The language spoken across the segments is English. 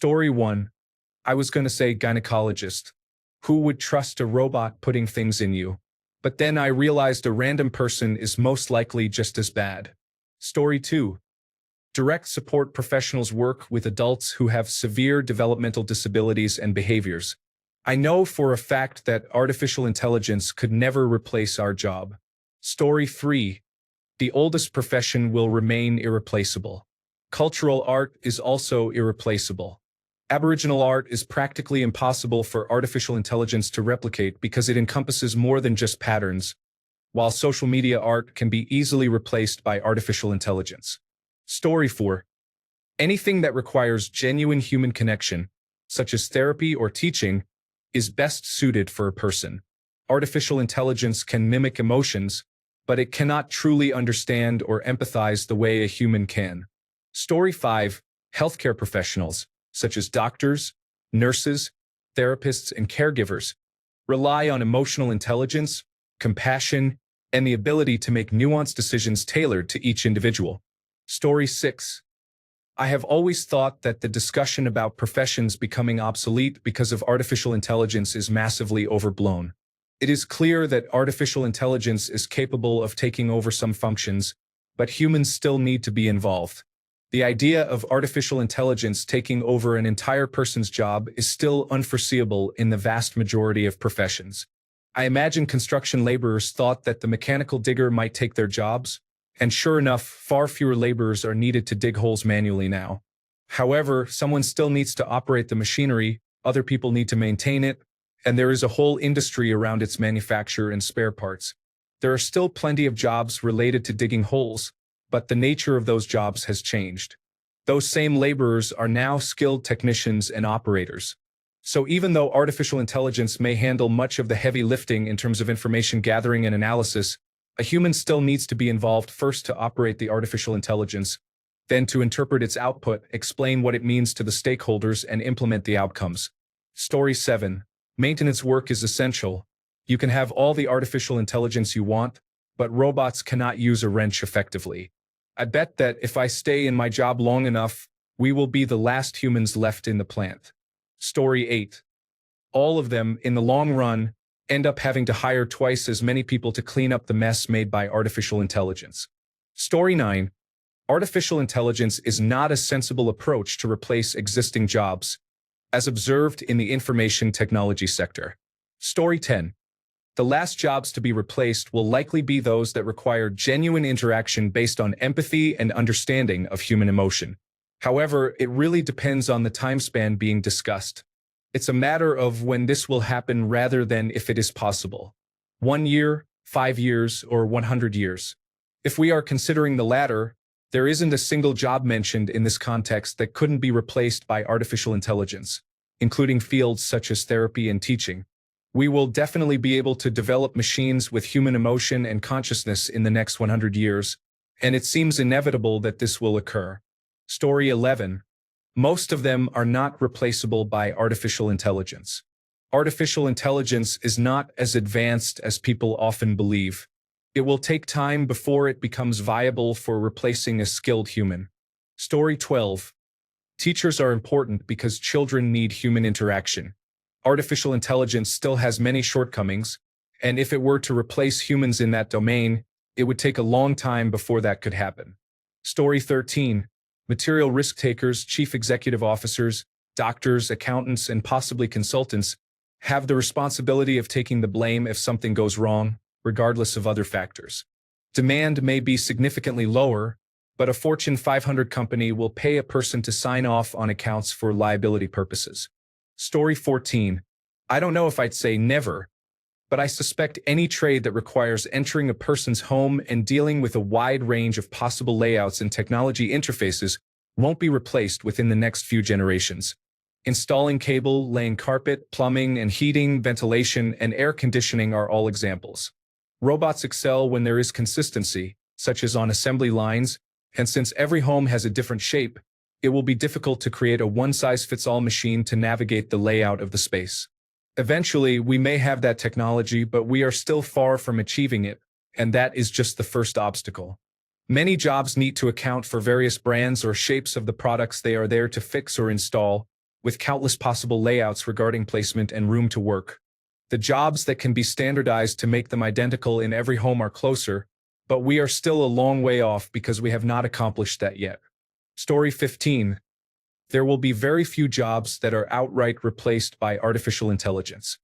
Story 1. I was going to say gynecologist. Who would trust a robot putting things in you? But then I realized a random person is most likely just as bad. Story 2. Direct support professionals work with adults who have severe developmental disabilities and behaviors. I know for a fact that artificial intelligence could never replace our job. Story 3. The oldest profession will remain irreplaceable. Cultural art is also irreplaceable. Aboriginal art is practically impossible for artificial intelligence to replicate because it encompasses more than just patterns, while social media art can be easily replaced by artificial intelligence. Story 4. Anything that requires genuine human connection, such as therapy or teaching, is best suited for a person. Artificial intelligence can mimic emotions, but it cannot truly understand or empathize the way a human can. Story 5. Healthcare professionals, such as doctors, nurses, therapists, and caregivers, rely on emotional intelligence, compassion, and the ability to make nuanced decisions tailored to each individual. Story 6. I have always thought that the discussion about professions becoming obsolete because of artificial intelligence is massively overblown. It is clear that artificial intelligence is capable of taking over some functions, but humans still need to be involved. The idea of artificial intelligence taking over an entire person's job is still unforeseeable in the vast majority of professions. I imagine construction laborers thought that the mechanical digger might take their jobs, and sure enough, far fewer laborers are needed to dig holes manually now. However, someone still needs to operate the machinery, other people need to maintain it, and there is a whole industry around its manufacture and spare parts. There are still plenty of jobs related to digging holes, but the nature of those jobs has changed. Those same laborers are now skilled technicians and operators. So even though artificial intelligence may handle much of the heavy lifting in terms of information gathering and analysis, a human still needs to be involved first to operate the artificial intelligence, then to interpret its output, explain what it means to the stakeholders, and implement the outcomes. Story 7. Maintenance work is essential. You can have all the artificial intelligence you want, but robots cannot use a wrench effectively. I bet that if I stay in my job long enough, we will be the last humans left in the plant. Story 8. All of them, in the long run, end up having to hire twice as many people to clean up the mess made by artificial intelligence. Story 9. Artificial intelligence is not a sensible approach to replace existing jobs, as observed in the information technology sector. Story 10. The last jobs to be replaced will likely be those that require genuine interaction based on empathy and understanding of human emotion. However, it really depends on the time span being discussed. It's a matter of when this will happen rather than if it is possible. 1 year, 5 years, or 100 years. If we are considering the latter, there isn't a single job mentioned in this context that couldn't be replaced by artificial intelligence, including fields such as therapy and teaching. We will definitely be able to develop machines with human emotion and consciousness in the next 100 years, and it seems inevitable that this will occur. Story 11. Most of them are not replaceable by artificial intelligence. Artificial intelligence is not as advanced as people often believe. It will take time before it becomes viable for replacing a skilled human. Story 12. Teachers are important because children need human interaction. Artificial intelligence still has many shortcomings, and if it were to replace humans in that domain, it would take a long time before that could happen. Story 13. Material risk takers, chief executive officers, doctors, accountants, and possibly consultants have the responsibility of taking the blame if something goes wrong, regardless of other factors. Demand may be significantly lower, but a Fortune 500 company will pay a person to sign off on accounts for liability purposes. Story 14. I don't know if I'd say never, but I suspect any trade that requires entering a person's home and dealing with a wide range of possible layouts and technology interfaces won't be replaced within the next few generations. Installing cable, laying carpet, plumbing and heating, ventilation, and air conditioning are all examples. Robots excel when there is consistency, such as on assembly lines, and since every home has a different shape, it will be difficult to create a one-size-fits-all machine to navigate the layout of the space. Eventually, we may have that technology, but we are still far from achieving it, and that is just the first obstacle. Many jobs need to account for various brands or shapes of the products they are there to fix or install, with countless possible layouts regarding placement and room to work. The jobs that can be standardized to make them identical in every home are closer, but we are still a long way off because we have not accomplished that yet. Story 15. There will be very few jobs that are outright replaced by artificial intelligence.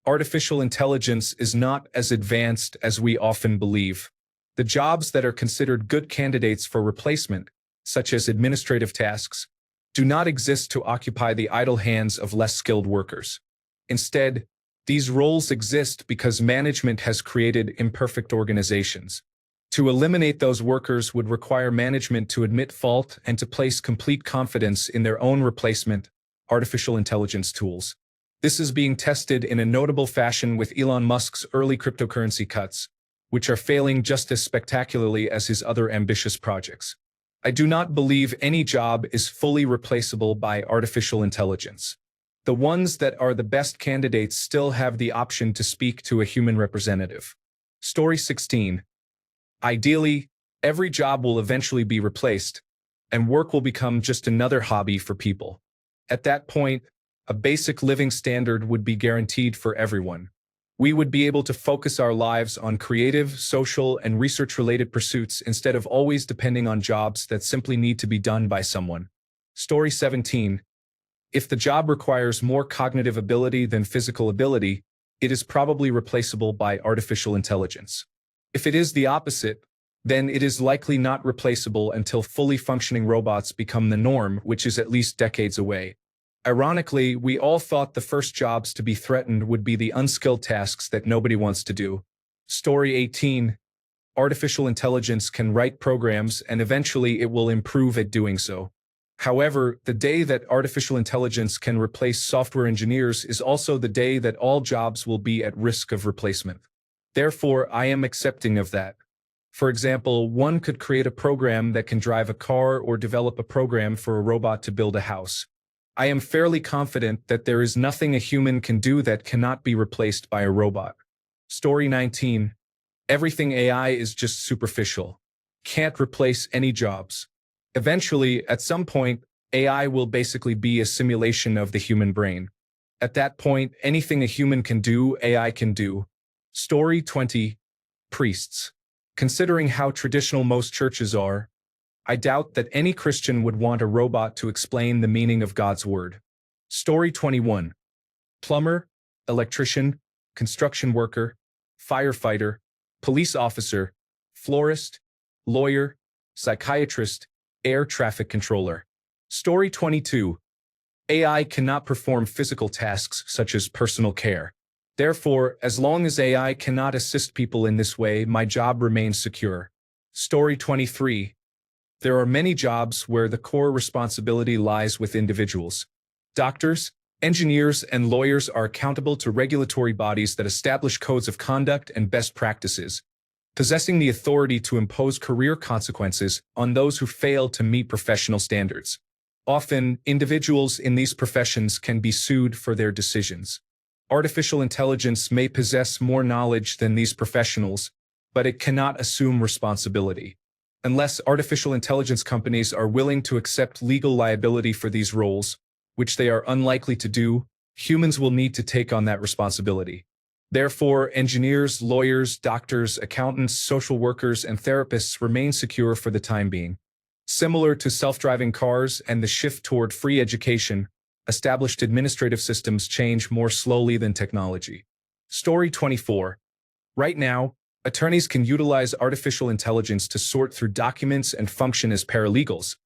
Artificial intelligence is not as advanced as we often believe. The jobs that are considered good candidates for replacement, such as administrative tasks, do not exist to occupy the idle hands of less skilled workers. Instead, these roles exist because management has created imperfect organizations. To eliminate those workers would require management to admit fault and to place complete confidence in their own replacement, artificial intelligence tools. This is being tested in a notable fashion with Elon Musk's early cryptocurrency cuts, which are failing just as spectacularly as his other ambitious projects. I do not believe any job is fully replaceable by artificial intelligence. The ones that are the best candidates still have the option to speak to a human representative. Story 16. Ideally, every job will eventually be replaced, and work will become just another hobby for people. At that point, a basic living standard would be guaranteed for everyone. We would be able to focus our lives on creative, social, and research-related pursuits instead of always depending on jobs that simply need to be done by someone. Story 17. If the job requires more cognitive ability than physical ability, it is probably replaceable by artificial intelligence. If it is the opposite, then it is likely not replaceable until fully functioning robots become the norm, which is at least decades away. Ironically, we all thought the first jobs to be threatened would be the unskilled tasks that nobody wants to do. Story 18. Artificial intelligence can write programs, and eventually it will improve at doing so. However, the day that artificial intelligence can replace software engineers is also the day that all jobs will be at risk of replacement. Therefore, I am accepting of that. For example, one could create a program that can drive a car or develop a program for a robot to build a house. I am fairly confident that there is nothing a human can do that cannot be replaced by a robot. Story 19. Everything AI is just superficial. Can't replace any jobs. Eventually, at some point, AI will basically be a simulation of the human brain. At that point, anything a human can do, AI can do. Story 20. Priests. Considering how traditional most churches are, I doubt that any Christian would want a robot to explain the meaning of God's word. Story 21. Plumber, electrician, construction worker, firefighter, police officer, florist, lawyer, psychiatrist, air traffic controller. Story 22. AI cannot perform physical tasks such as personal care. Therefore, as long as AI cannot assist people in this way, my job remains secure. Story 23. There are many jobs where the core responsibility lies with individuals. Doctors, engineers, and lawyers are accountable to regulatory bodies that establish codes of conduct and best practices, possessing the authority to impose career consequences on those who fail to meet professional standards. Often, individuals in these professions can be sued for their decisions. Artificial intelligence may possess more knowledge than these professionals, but it cannot assume responsibility. Unless artificial intelligence companies are willing to accept legal liability for these roles, which they are unlikely to do, humans will need to take on that responsibility. Therefore, engineers, lawyers, doctors, accountants, social workers, and therapists remain secure for the time being. Similar to self-driving cars and the shift toward free education, established administrative systems change more slowly than technology. Story 24. Right now, attorneys can utilize artificial intelligence to sort through documents and function as paralegals,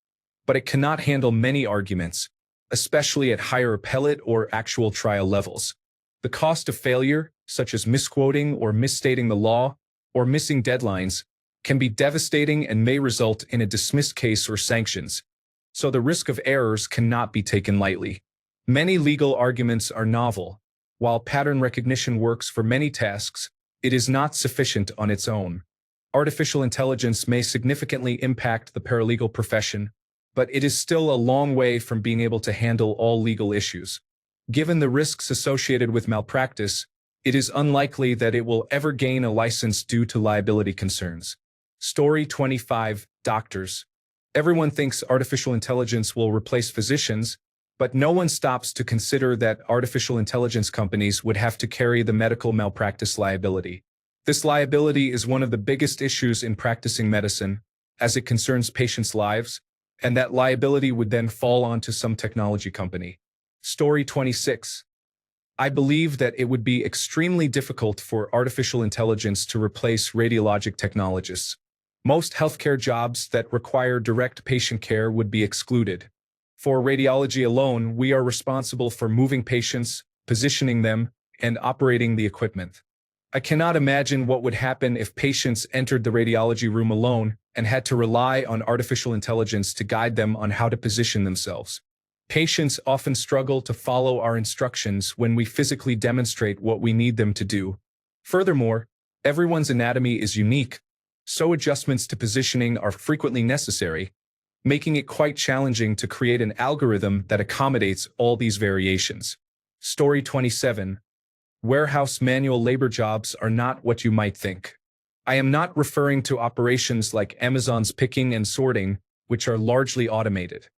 but it cannot handle many arguments, especially at higher appellate or actual trial levels. The cost of failure, such as misquoting or misstating the law, or missing deadlines, can be devastating and may result in a dismissed case or sanctions, so the risk of errors cannot be taken lightly. Many legal arguments are novel. While pattern recognition works for many tasks, it is not sufficient on its own. Artificial intelligence may significantly impact the paralegal profession, but it is still a long way from being able to handle all legal issues. Given the risks associated with malpractice, it is unlikely that it will ever gain a license due to liability concerns. Story 25. Doctors. Everyone thinks artificial intelligence will replace physicians, But no one stops to consider that artificial intelligence companies would have to carry the medical malpractice liability. This liability is one of the biggest issues in practicing medicine, as it concerns patients' lives, and that liability would then fall onto some technology company. Story 26. I believe that it would be extremely difficult for artificial intelligence to replace radiologic technologists. Most healthcare jobs that require direct patient care would be excluded. For radiology alone, we are responsible for moving patients, positioning them, and operating the equipment. I cannot imagine what would happen if patients entered the radiology room alone and had to rely on artificial intelligence to guide them on how to position themselves. Patients often struggle to follow our instructions when we physically demonstrate what we need them to do. Furthermore, everyone's anatomy is unique, so adjustments to positioning are frequently necessary, making it quite challenging to create an algorithm that accommodates all these variations. Story 27. Warehouse manual labor jobs are not what you might think. I am not referring to operations like Amazon's picking and sorting, which are largely automated.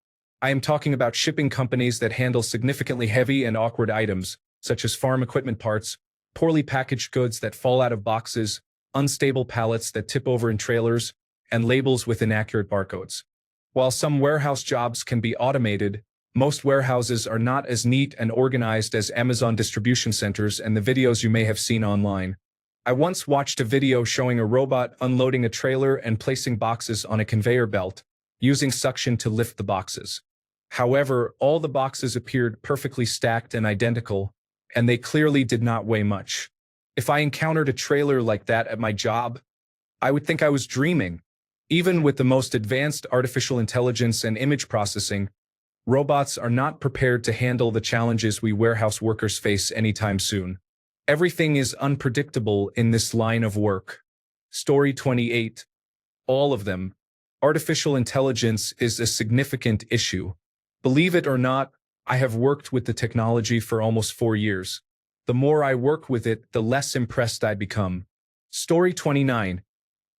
I am talking about shipping companies that handle significantly heavy and awkward items, such as farm equipment parts, poorly packaged goods that fall out of boxes, unstable pallets that tip over in trailers, and labels with inaccurate barcodes. While some warehouse jobs can be automated, most warehouses are not as neat and organized as Amazon distribution centers and the videos you may have seen online. I once watched a video showing a robot unloading a trailer and placing boxes on a conveyor belt, using suction to lift the boxes. However, all the boxes appeared perfectly stacked and identical, and they clearly did not weigh much. If I encountered a trailer like that at my job, I would think I was dreaming. Even with the most advanced artificial intelligence and image processing, robots are not prepared to handle the challenges we warehouse workers face anytime soon. Everything is unpredictable in this line of work. Story 28. All of them. Artificial intelligence is a significant issue. Believe it or not, I have worked with the technology for almost 4 years. The more I work with it, the less impressed I become. Story 29.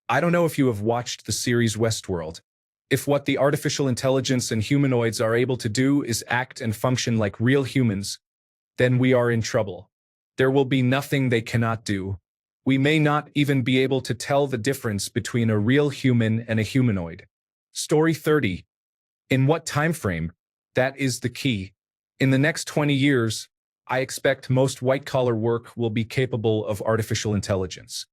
I don't know if you have watched the series Westworld. If what the artificial intelligence and humanoids are able to do is act and function like real humans, then we are in trouble. There will be nothing they cannot do. We may not even be able to tell the difference between a real human and a humanoid. Story 30. In what time frame? That is the key. In the next 20 years, I expect most white-collar work will be capable of artificial intelligence.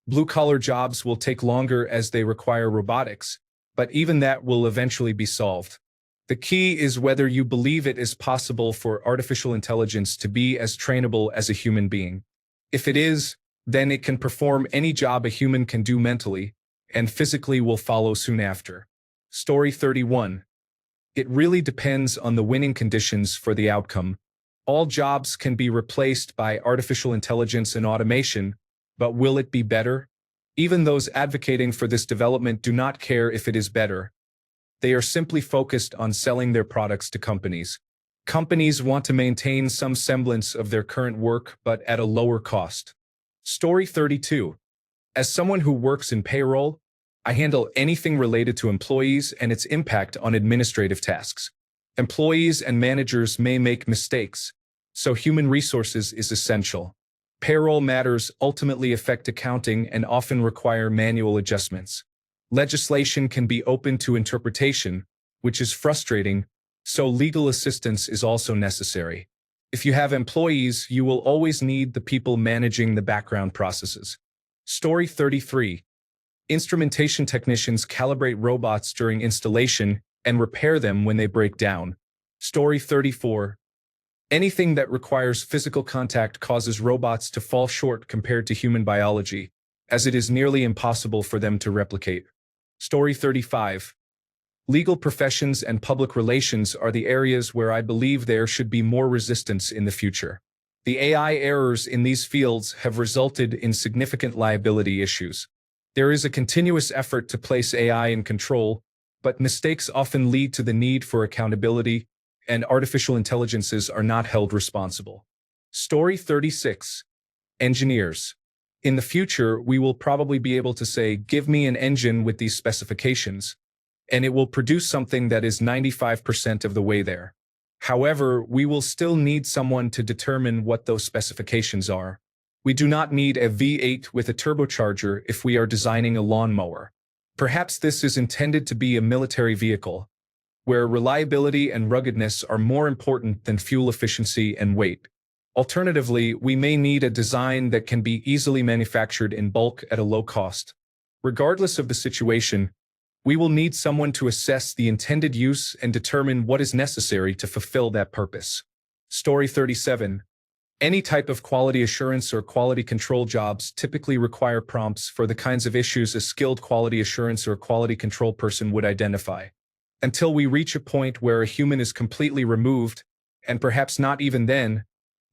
Blue-collar jobs will take longer as they require robotics, but even that will eventually be solved. The key is whether you believe it is possible for artificial intelligence to be as trainable as a human being. If it is, then it can perform any job a human can do mentally, and physically will follow soon after. Story 31. It really depends on the winning conditions for the outcome. All jobs can be replaced by artificial intelligence and automation, but will it be better? Even those advocating for this development do not care if it is better. They are simply focused on selling their products to companies. Companies want to maintain some semblance of their current work, but at a lower cost. Story 32. As someone who works in payroll, I handle anything related to employees and its impact on administrative tasks. Employees and managers may make mistakes, so human resources is essential. Payroll matters ultimately affect accounting and often require manual adjustments. Legislation can be open to interpretation, which is frustrating, so legal assistance is also necessary. If you have employees, you will always need the people managing the background processes. Story 33. Instrumentation technicians calibrate robots during installation and repair them when they break down. Story 34. Anything that requires physical contact causes robots to fall short compared to human biology, as it is nearly impossible for them to replicate. Story 35. Legal professions and public relations are the areas where I believe there should be more resistance in the future. The AI errors in these fields have resulted in significant liability issues. There is a continuous effort to place AI in control, but mistakes often lead to the need for accountability, and artificial intelligences are not held responsible. Story 36. Engineers. In the future, we will probably be able to say, give me an engine with these specifications, and it will produce something that is 95% of the way there. However, we will still need someone to determine what those specifications are. We do not need a V8 with a turbocharger if we are designing a lawnmower. Perhaps this is intended to be a military vehicle, where reliability and ruggedness are more important than fuel efficiency and weight. Alternatively, we may need a design that can be easily manufactured in bulk at a low cost. Regardless of the situation, we will need someone to assess the intended use and determine what is necessary to fulfill that purpose. Story 37. Any type of quality assurance or quality control jobs typically require prompts for the kinds of issues a skilled quality assurance or quality control person would identify. Until we reach a point where a human is completely removed, and perhaps not even then,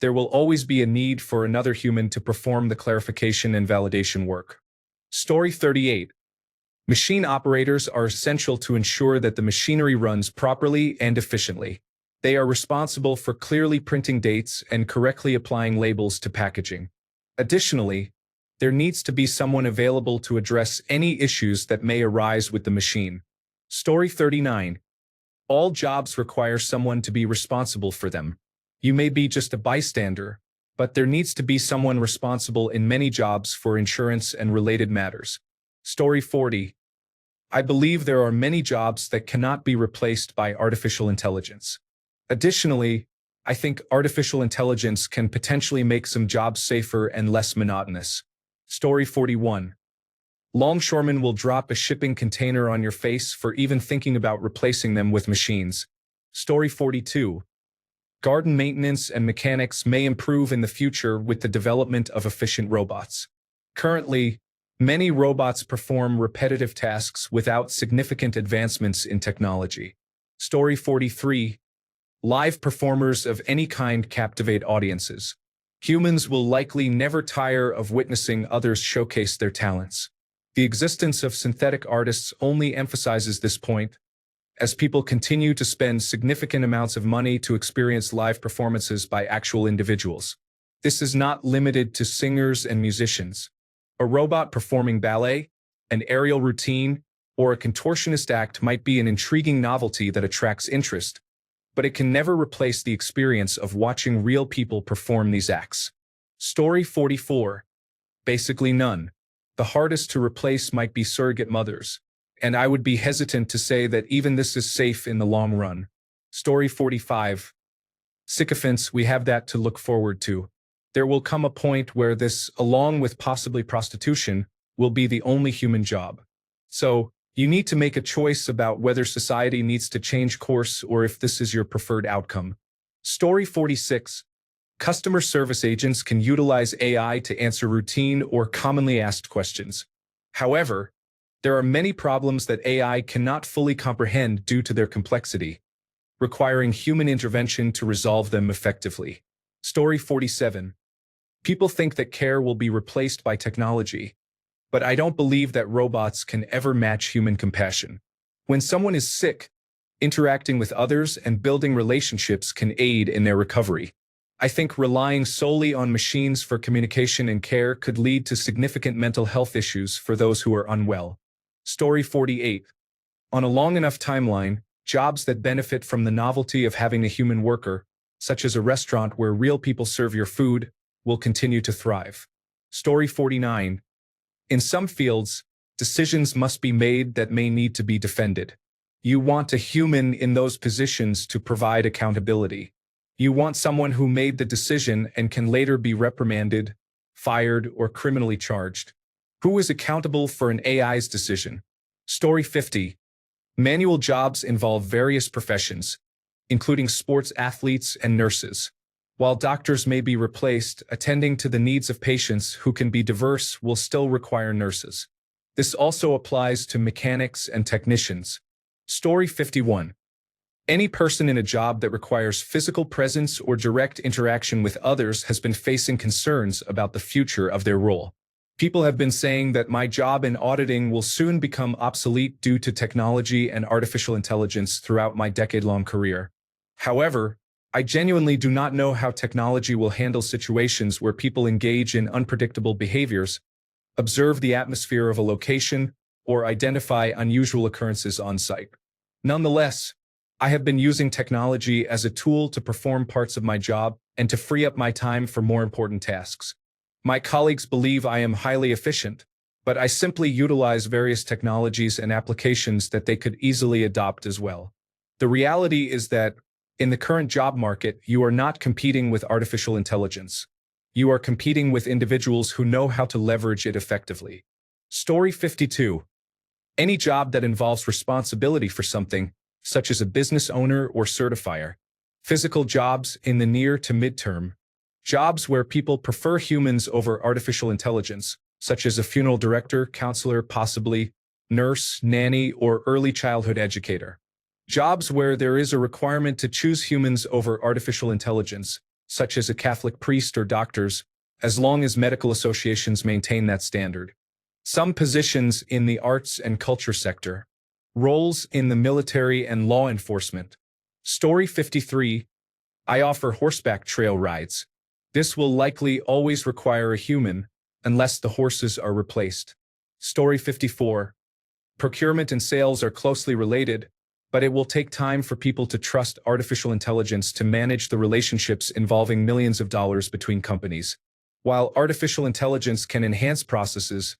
there will always be a need for another human to perform the clarification and validation work. Story 38. Machine operators are essential to ensure that the machinery runs properly and efficiently. They are responsible for clearly printing dates and correctly applying labels to packaging. Additionally, there needs to be someone available to address any issues that may arise with the machine. Story 39. All jobs require someone to be responsible for them. You may be just a bystander, but there needs to be someone responsible in many jobs for insurance and related matters. Story 40. I believe there are many jobs that cannot be replaced by artificial intelligence. Additionally, I think artificial intelligence can potentially make some jobs safer and less monotonous. Story 41. Longshoremen will drop a shipping container on your face for even thinking about replacing them with machines. Story 42. Garden maintenance and mechanics may improve in the future with the development of efficient robots. Currently, many robots perform repetitive tasks without significant advancements in technology. Story 43. Live performers of any kind captivate audiences. Humans will likely never tire of witnessing others showcase their talents. The existence of synthetic artists only emphasizes this point, as people continue to spend significant amounts of money to experience live performances by actual individuals. This is not limited to singers and musicians. A robot performing ballet, an aerial routine, or a contortionist act might be an intriguing novelty that attracts interest, but it can never replace the experience of watching real people perform these acts. Story 44. Basically none. The hardest to replace might be surrogate mothers, and I would be hesitant to say that even this is safe in the long run. Story 45. Sycophants, we have that to look forward to. There will come a point where this, along with possibly prostitution, will be the only human job. So, you need to make a choice about whether society needs to change course or if this is your preferred outcome. Story 46. Customer service agents can utilize AI to answer routine or commonly asked questions. However, there are many problems that AI cannot fully comprehend due to their complexity, requiring human intervention to resolve them effectively. Story 47. People think that care will be replaced by technology, but I don't believe that robots can ever match human compassion. When someone is sick, interacting with others and building relationships can aid in their recovery. I think relying solely on machines for communication and care could lead to significant mental health issues for those who are unwell. Story 48. On a long enough timeline, jobs that benefit from the novelty of having a human worker, such as a restaurant where real people serve your food, will continue to thrive. Story 49. In some fields, decisions must be made that may need to be defended. You want a human in those positions to provide accountability. You want someone who made the decision and can later be reprimanded, fired, or criminally charged. Who is accountable for an AI's decision? Story 50. Manual jobs involve various professions, including sports athletes and nurses. While doctors may be replaced, attending to the needs of patients who can be diverse will still require nurses. This also applies to mechanics and technicians. Story 51. Any person in a job that requires physical presence or direct interaction with others has been facing concerns about the future of their role. People have been saying that my job in auditing will soon become obsolete due to technology and artificial intelligence throughout my decade-long career. However, I genuinely do not know how technology will handle situations where people engage in unpredictable behaviors, observe the atmosphere of a location, or identify unusual occurrences on site. Nonetheless, I have been using technology as a tool to perform parts of my job and to free up my time for more important tasks. My colleagues believe I am highly efficient, but I simply utilize various technologies and applications that they could easily adopt as well. The reality is that in the current job market, you are not competing with artificial intelligence. You are competing with individuals who know how to leverage it effectively. Story 52. Any job that involves responsibility for something, such as a business owner or certifier. Physical jobs in the near to midterm. Jobs where people prefer humans over artificial intelligence, such as a funeral director, counselor, possibly nurse, nanny, or early childhood educator. Jobs where there is a requirement to choose humans over artificial intelligence, such as a Catholic priest or doctors, as long as medical associations maintain that standard. Some positions in the arts and culture sector. Roles in the military and law enforcement. Story 53. I offer horseback trail rides. This will likely always require a human, unless the horses are replaced. Story 54. Procurement and sales are closely related, but it will take time for people to trust artificial intelligence to manage the relationships involving millions of dollars between companies. While artificial intelligence can enhance processes,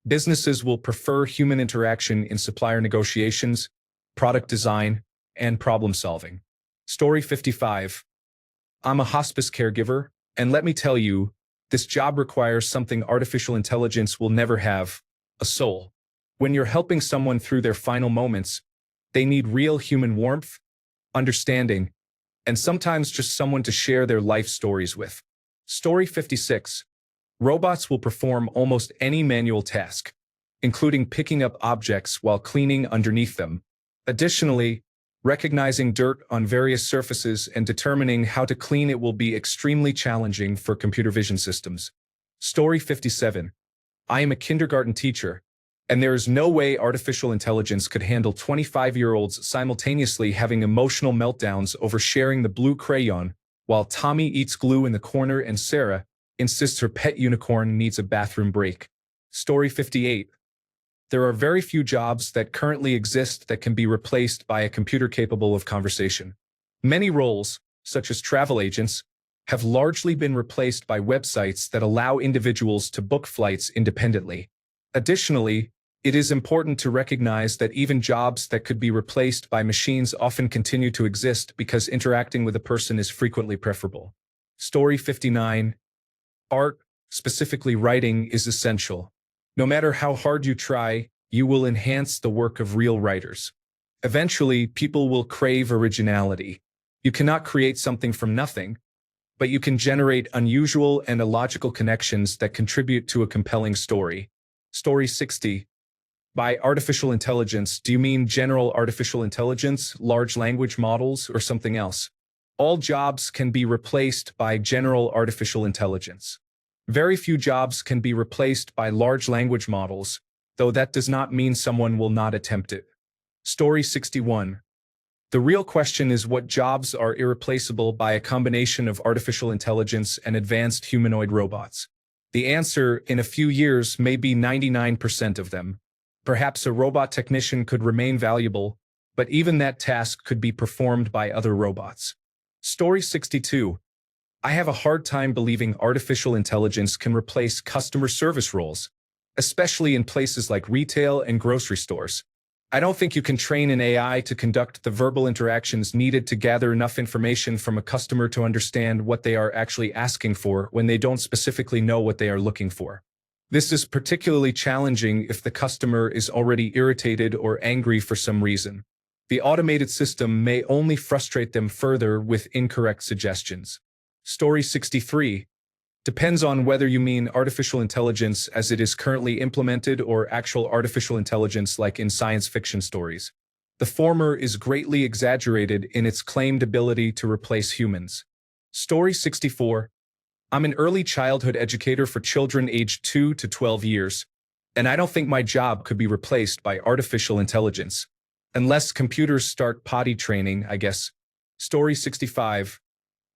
businesses will prefer human interaction in supplier negotiations, product design, and problem solving. Story 55. I'm a hospice caregiver, and let me tell you, this job requires something artificial intelligence will never have: a soul. When you're helping someone through their final moments, they need real human warmth, understanding, and sometimes just someone to share their life stories with. Story 56. Robots will perform almost any manual task, including picking up objects while cleaning underneath them. Additionally, recognizing dirt on various surfaces and determining how to clean it will be extremely challenging for computer vision systems. Story 57. I am a kindergarten teacher, and there is no way artificial intelligence could handle 25-year-olds simultaneously having emotional meltdowns over sharing the blue crayon, while Tommy eats glue in the corner and Sarah insists her pet unicorn needs a bathroom break. Story 58. There are very few jobs that currently exist that can be replaced by a computer capable of conversation. Many roles, such as travel agents, have largely been replaced by websites that allow individuals to book flights independently. Additionally, it is important to recognize that even jobs that could be replaced by machines often continue to exist because interacting with a person is frequently preferable. Story 59. Art, specifically writing, is essential. No matter how hard you try, you will enhance the work of real writers. Eventually, people will crave originality. You cannot create something from nothing, but you can generate unusual and illogical connections that contribute to a compelling story. Story 60. By artificial intelligence, do you mean general artificial intelligence, large language models, or something else? All jobs can be replaced by general artificial intelligence. Very few jobs can be replaced by large language models, though that does not mean someone will not attempt it. Story 61. The real question is what jobs are irreplaceable by a combination of artificial intelligence and advanced humanoid robots. The answer, in a few years, may be 99% of them. Perhaps a robot technician could remain valuable, but even that task could be performed by other robots. Story 62. I have a hard time believing artificial intelligence can replace customer service roles, especially in places like retail and grocery stores. I don't think you can train an AI to conduct the verbal interactions needed to gather enough information from a customer to understand what they are actually asking for when they don't specifically know what they are looking for. This is particularly challenging if the customer is already irritated or angry for some reason. The automated system may only frustrate them further with incorrect suggestions. Story 63. Depends on whether you mean artificial intelligence as it is currently implemented or actual artificial intelligence like in science fiction stories. The former is greatly exaggerated in its claimed ability to replace humans. Story 64. I'm an early childhood educator for children aged 2 to 12 years, and I don't think my job could be replaced by artificial intelligence. Unless computers start potty training, I guess. Story 65.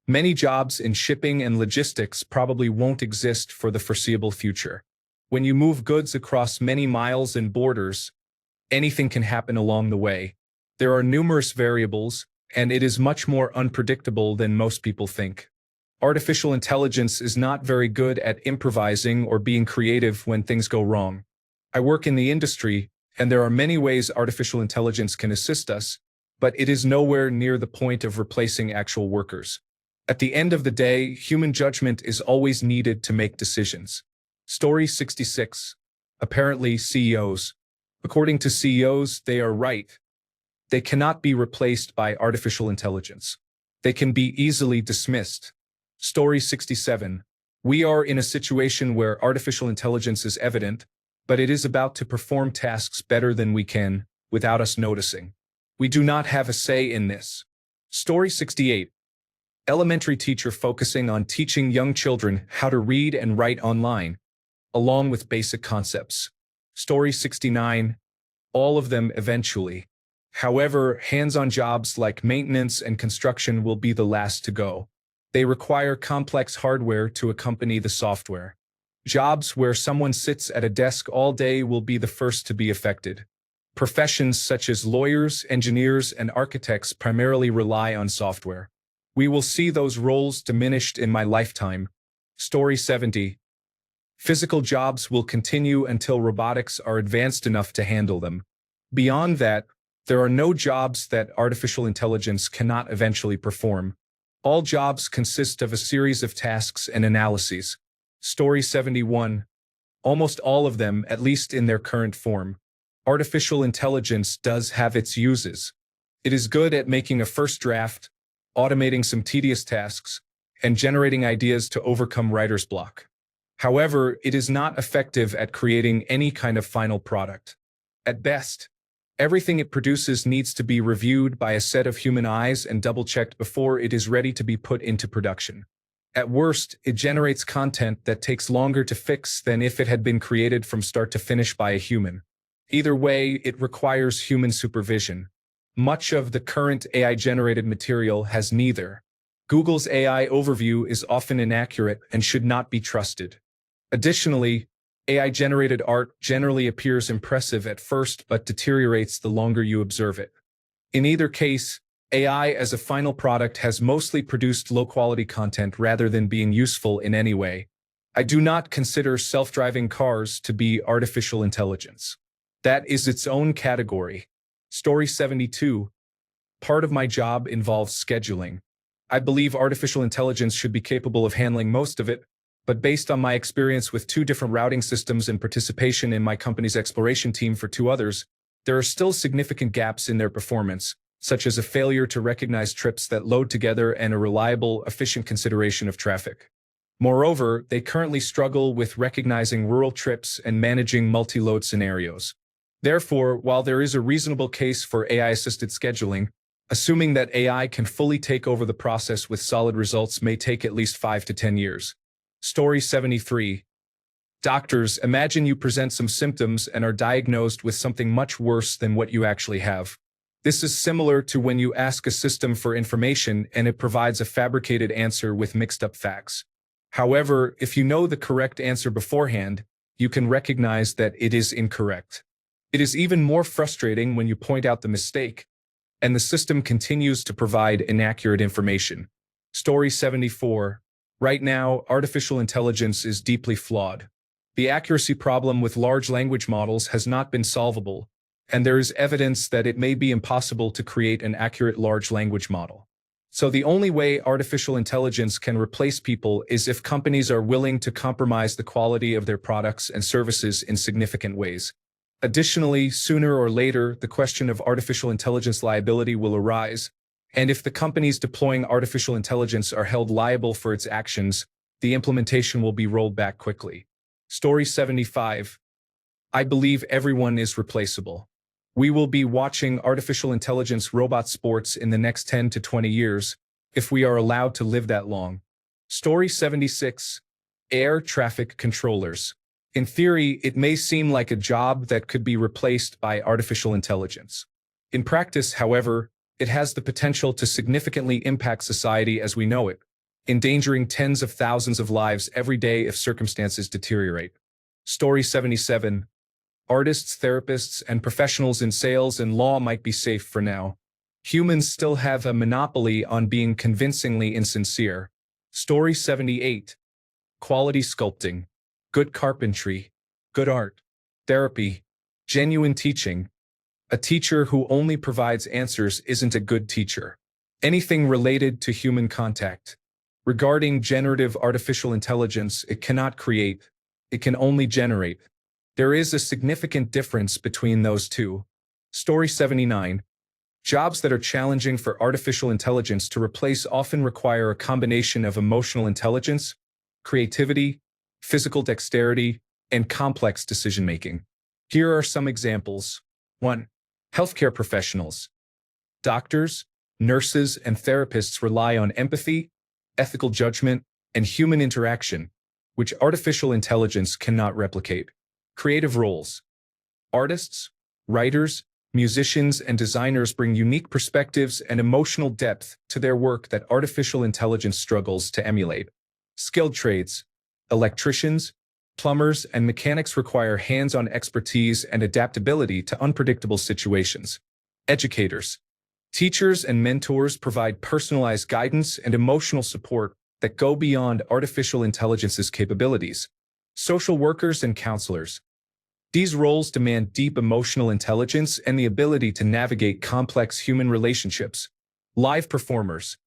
Many jobs in shipping and logistics probably won't exist for the foreseeable future. When you move goods across many miles and borders, anything can happen along the way. There are numerous variables, and it is much more unpredictable than most people think. Artificial intelligence is not very good at improvising or being creative when things go wrong. I work in the industry, and there are many ways artificial intelligence can assist us, but it is nowhere near the point of replacing actual workers. At the end of the day, human judgment is always needed to make decisions. Story 66. Apparently, CEOs. According to CEOs, they are right. They cannot be replaced by artificial intelligence. They can be easily dismissed. Story 67. We are in a situation where artificial intelligence is evident, but it is about to perform tasks better than we can, without us noticing. We do not have a say in this. Story 68. Elementary teacher focusing on teaching young children how to read and write online, along with basic concepts. Story 69. All of them eventually. However, hands-on jobs like maintenance and construction will be the last to go. They require complex hardware to accompany the software. Jobs where someone sits at a desk all day will be the first to be affected. Professions such as lawyers, engineers, and architects primarily rely on software. We will see those roles diminished in my lifetime. Story 70. Physical jobs will continue until robotics are advanced enough to handle them. Beyond that, there are no jobs that artificial intelligence cannot eventually perform. All jobs consist of a series of tasks and analyses. Story 71. Almost all of them, at least in their current form. Artificial intelligence does have its uses. It is good at making a first draft, automating some tedious tasks, and generating ideas to overcome writer's block. However, it is not effective at creating any kind of final product. At best, everything it produces needs to be reviewed by a set of human eyes and double-checked before it is ready to be put into production. At worst, it generates content that takes longer to fix than if it had been created from start to finish by a human. Either way, it requires human supervision. Much of the current AI-generated material has neither. Google's AI overview is often inaccurate and should not be trusted. Additionally, AI-generated art generally appears impressive at first but deteriorates the longer you observe it. In either case, AI as a final product has mostly produced low-quality content rather than being useful in any way. I do not consider self-driving cars to be artificial intelligence. That is its own category. Story 72. Part of my job involves scheduling. I believe artificial intelligence should be capable of handling most of it, but based on my experience with 2 different routing systems and participation in my company's exploration team for 2 others, there are still significant gaps in their performance, such as a failure to recognize trips that load together and a reliable, efficient consideration of traffic. Moreover, they currently struggle with recognizing rural trips and managing multi-load scenarios. Therefore, while there is a reasonable case for AI-assisted scheduling, assuming that AI can fully take over the process with solid results may take at least 5 to 10 years. Story 73. Doctors, imagine you present some symptoms and are diagnosed with something much worse than what you actually have. This is similar to when you ask a system for information and it provides a fabricated answer with mixed-up facts. However, if you know the correct answer beforehand, you can recognize that it is incorrect. It is even more frustrating when you point out the mistake, and the system continues to provide inaccurate information. Story 74. Right now, artificial intelligence is deeply flawed. The accuracy problem with large language models has not been solvable, and there is evidence that it may be impossible to create an accurate large language model. So the only way artificial intelligence can replace people is if companies are willing to compromise the quality of their products and services in significant ways. Additionally, sooner or later, the question of artificial intelligence liability will arise, and if the companies deploying artificial intelligence are held liable for its actions, the implementation will be rolled back quickly. Story 75. I believe everyone is replaceable. We will be watching artificial intelligence robot sports in the next 10 to 20 years, if we are allowed to live that long. Story 76. Air traffic controllers. In theory, it may seem like a job that could be replaced by artificial intelligence. In practice, however, it has the potential to significantly impact society as we know it, endangering tens of thousands of lives every day if circumstances deteriorate. Story 77. Artists, therapists, and professionals in sales and law might be safe for now. Humans still have a monopoly on being convincingly insincere. Story 78. Quality sculpting, good carpentry, good art, therapy, genuine teaching. A teacher who only provides answers isn't a good teacher. Anything related to human contact. Regarding generative artificial intelligence, it cannot create, it can only generate. There is a significant difference between those two. Story 79. Jobs that are challenging for artificial intelligence to replace often require a combination of emotional intelligence, creativity, physical dexterity, and complex decision-making. Here are some examples. 1. Healthcare professionals. Doctors, nurses, and therapists rely on empathy, ethical judgment, and human interaction, which artificial intelligence cannot replicate. Creative roles. Artists, writers, musicians, and designers bring unique perspectives and emotional depth to their work that artificial intelligence struggles to emulate. Skilled trades. Electricians, plumbers, and mechanics require hands-on expertise and adaptability to unpredictable situations. Educators. Teachers and mentors provide personalized guidance and emotional support that go beyond artificial intelligence's capabilities. Social workers and counselors. These roles demand deep emotional intelligence and the ability to navigate complex human relationships. Live performers.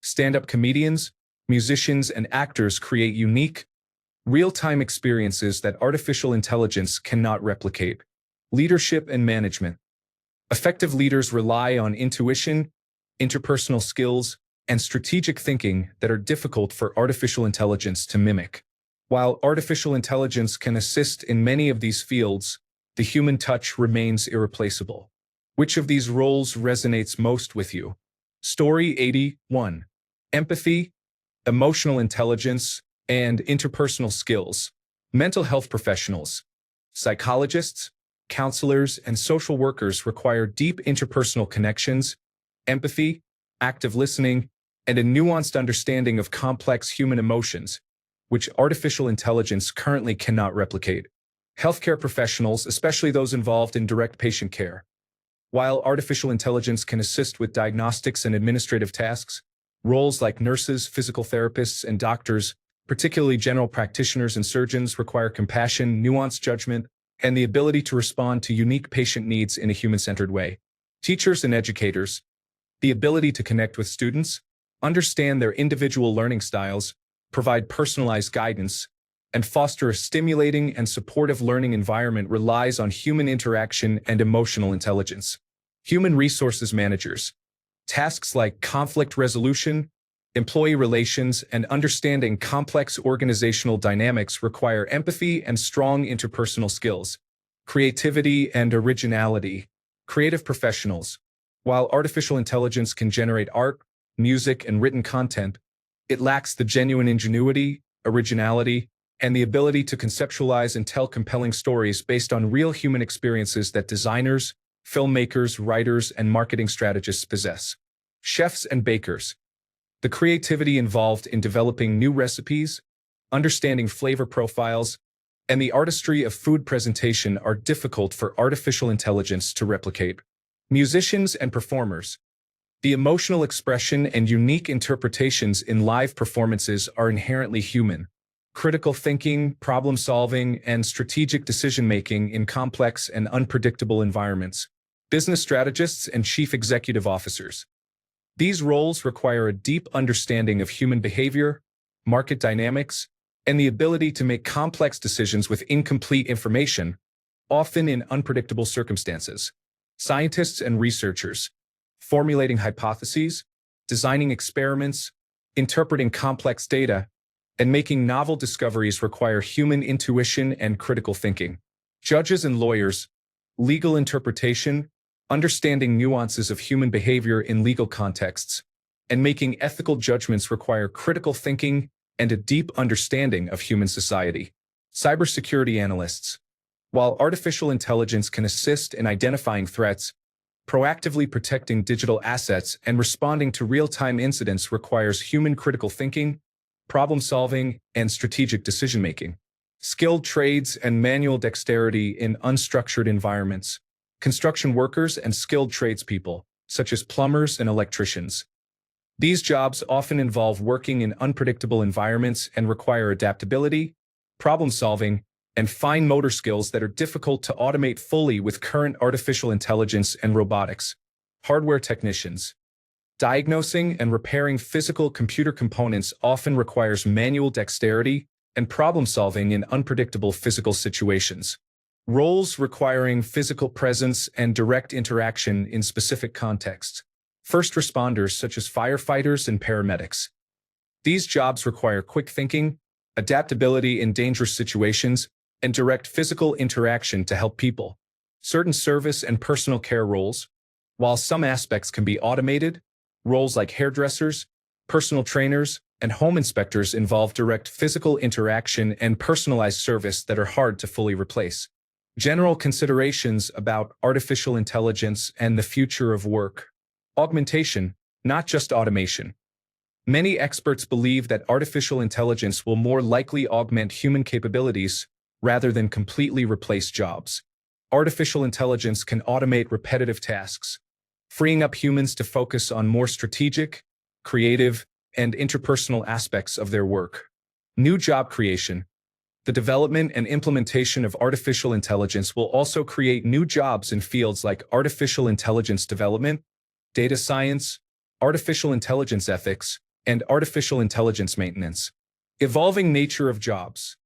Stand-up comedians, musicians, and actors create unique, real-time experiences that artificial intelligence cannot replicate. Leadership and management. Effective leaders rely on intuition, interpersonal skills, and strategic thinking that are difficult for artificial intelligence to mimic. While artificial intelligence can assist in many of these fields, the human touch remains irreplaceable. Which of these roles resonates most with you? Story 81. Empathy, emotional intelligence, and interpersonal skills. Mental health professionals. Psychologists, counselors, and social workers require deep interpersonal connections, empathy, active listening, and a nuanced understanding of complex human emotions, which artificial intelligence currently cannot replicate. Healthcare professionals, especially those involved in direct patient care. While artificial intelligence can assist with diagnostics and administrative tasks, roles like nurses, physical therapists, and doctors, particularly general practitioners and surgeons, require compassion, nuanced judgment, and the ability to respond to unique patient needs in a human-centered way. Teachers and educators. The ability to connect with students, understand their individual learning styles, provide personalized guidance, and foster a stimulating and supportive learning environment relies on human interaction and emotional intelligence. Human resources managers. Tasks like conflict resolution, employee relations, and understanding complex organizational dynamics require empathy and strong interpersonal skills. Creativity and originality. Creative professionals. While artificial intelligence can generate art, music, and written content, it lacks the genuine ingenuity, originality, and the ability to conceptualize and tell compelling stories based on real human experiences that designers, filmmakers, writers, and marketing strategists possess. Chefs and bakers. The creativity involved in developing new recipes, understanding flavor profiles, and the artistry of food presentation are difficult for artificial intelligence to replicate. Musicians and performers. The emotional expression and unique interpretations in live performances are inherently human. Critical thinking, problem-solving, and strategic decision-making in complex and unpredictable environments. Business strategists and chief executive officers. These roles require a deep understanding of human behavior, market dynamics, and the ability to make complex decisions with incomplete information, often in unpredictable circumstances. Scientists and researchers. Formulating hypotheses, designing experiments, interpreting complex data, and making novel discoveries require human intuition and critical thinking. Judges and lawyers. Legal interpretation, understanding nuances of human behavior in legal contexts, and making ethical judgments require critical thinking and a deep understanding of human society. Cybersecurity analysts. While artificial intelligence can assist in identifying threats, proactively protecting digital assets and responding to real-time incidents requires human critical thinking, problem-solving, and strategic decision-making. Skilled trades and manual dexterity in unstructured environments. Construction workers and skilled tradespeople. such as plumbers and electricians. These jobs often involve working in unpredictable environments and require adaptability, problem-solving, and fine motor skills that are difficult to automate fully with current artificial intelligence and robotics. Hardware technicians. Diagnosing and repairing physical computer components often requires manual dexterity and problem-solving in unpredictable physical situations. Roles requiring physical presence and direct interaction in specific contexts. First responders such as firefighters and paramedics. These jobs require quick thinking, adaptability in dangerous situations, and direct physical interaction to help people. Certain service and personal care roles. While some aspects can be automated, roles like hairdressers, personal trainers, and home inspectors involve direct physical interaction and personalized service that are hard to fully replace. General considerations about artificial intelligence and the future of work. Augmentation, not just automation. Many experts believe that artificial intelligence will more likely augment human capabilities rather than completely replace jobs. Artificial intelligence can automate repetitive tasks, freeing up humans to focus on more strategic, creative, and interpersonal aspects of their work. New job creation. The development and implementation of artificial intelligence will also create new jobs in fields like artificial intelligence development, data science, artificial intelligence ethics, and artificial intelligence maintenance. Evolving nature of jobs.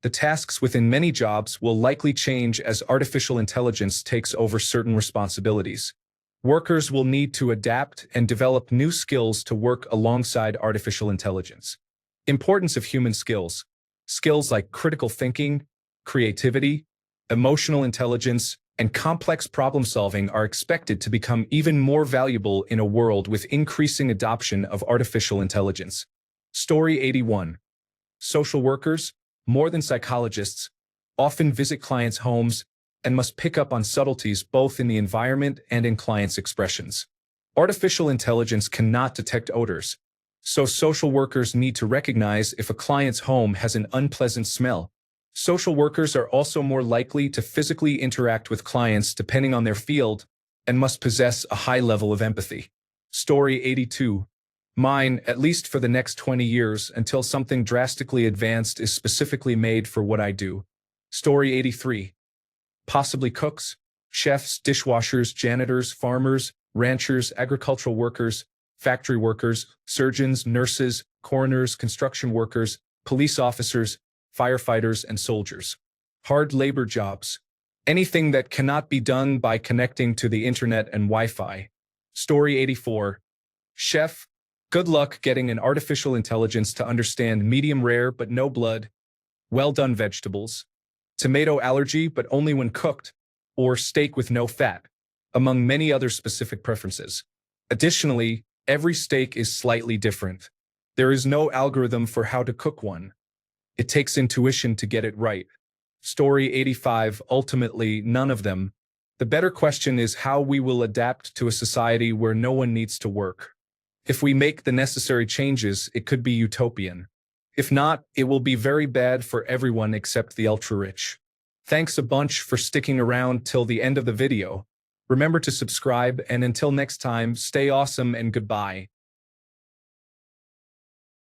The tasks within many jobs will likely change as artificial intelligence takes over certain responsibilities. Workers will need to adapt and develop new skills to work alongside artificial intelligence. Importance of human skills. Skills like critical thinking, creativity, emotional intelligence, and complex problem-solving are expected to become even more valuable in a world with increasing adoption of artificial intelligence. Story 81. Social workers, more than psychologists, often visit clients' homes and must pick up on subtleties both in the environment and in clients' expressions. Artificial intelligence cannot detect odors, so social workers need to recognize if a client's home has an unpleasant smell. Social workers are also more likely to physically interact with clients depending on their field and must possess a high level of empathy. Story 82. Mine, at least for the next 20 years until something drastically advanced is specifically made for what I do. Story 83. Possibly cooks, chefs, dishwashers, janitors, farmers, ranchers, agricultural workers, factory workers, surgeons, nurses, coroners, construction workers, police officers, firefighters, and soldiers. Hard labor jobs. Anything that cannot be done by connecting to the internet and Wi-Fi. Story 84. Chef, good luck getting an artificial intelligence to understand medium rare but no blood, well-done vegetables, tomato allergy but only when cooked, or steak with no fat, among many other specific preferences. Additionally, every steak is slightly different. There is no algorithm for how to cook one. It takes intuition to get it right. Story 85. Ultimately, none of them. The better question is how we will adapt to a society where no one needs to work. If we make the necessary changes, it could be utopian. If not, it will be very bad for everyone except the ultra-rich. Thanks a bunch for sticking around till the end of the video. Remember to subscribe, and until next time, stay awesome and goodbye.